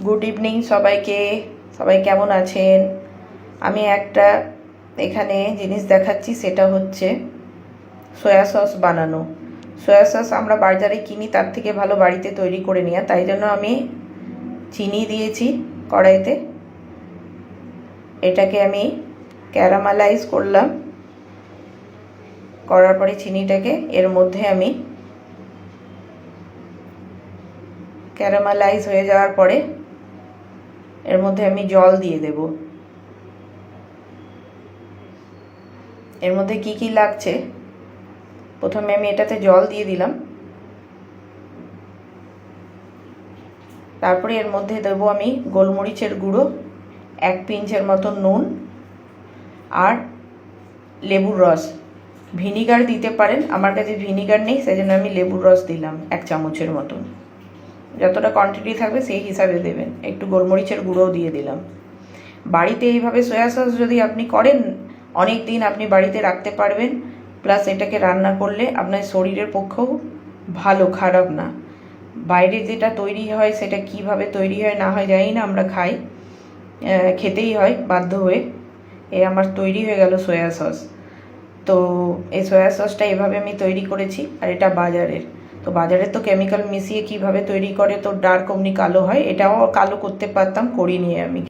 Good evening সবাইকে। সবাই কেমন আছেন? আমি একটা এখানে জিনিস দেখাচ্ছি, সেটা হচ্ছে সয়া সস বানানো। সয়া সস আমরা বাজারে কিনি, তার থেকে ভালো বাড়িতে তৈরি করে নেওয়া। তাই জন্য আমি চিনি দিয়েছি কড়াইতে, এটাকে আমি ক্যারামেলাইজ করলাম। করার পরে চিনিটাকে এর মধ্যে আমি ক্যারামেলাইজ হয়ে যাওয়ার পরে এর মধ্যে আমি জল দিয়ে দেব। এর মধ্যে কি কি লাগছে, প্রথমে আমি এটাতে জল দিয়ে দিলাম, তারপরে এর মধ্যে দেবো আমি গোলমরিচের গুঁড়ো, 1 পিঞ্চের মতো নুন আর লেবুর রস। ভিনিগার দিতে পারেন, আমার কাছে ভিনিগার নেই, সেই জন্য আমি লেবুর রস দিলাম 1 চামচের মতন। যতটা কোয়ান্টিটি থাকবে সেই হিসাবে দেবেন। একটু গোলমরিচের গুঁড়োও দিয়ে দিলাম। বাড়িতে এইভাবে সয়া সস যদি আপনি করেন, অনেক দিন আপনি বাড়িতে রাখতে পারবেন। প্লাস এটাকে রান্না করলে আপনার শরীরের পক্ষেও ভালো, খারাপ না। বাইরে যেটা তৈরি হয় সেটা কিভাবে তৈরি হয় না হয় জানি না, আমরা খাই, খেতেই হয় বাধ্য হয়ে। আমার তৈরি হয়ে গেল সয়া সস। তো এই সয়া সসটা এভাবে আমি তৈরি করেছি, আর এটা বাজারের। তো বাজারে তো কেমিক্যাল মিশিয়ে কিভাবে তৈরি করে, তো ডার্ক অমনি কালো হয়। এটাও কালো করতে পারতাম, করিনি আমি।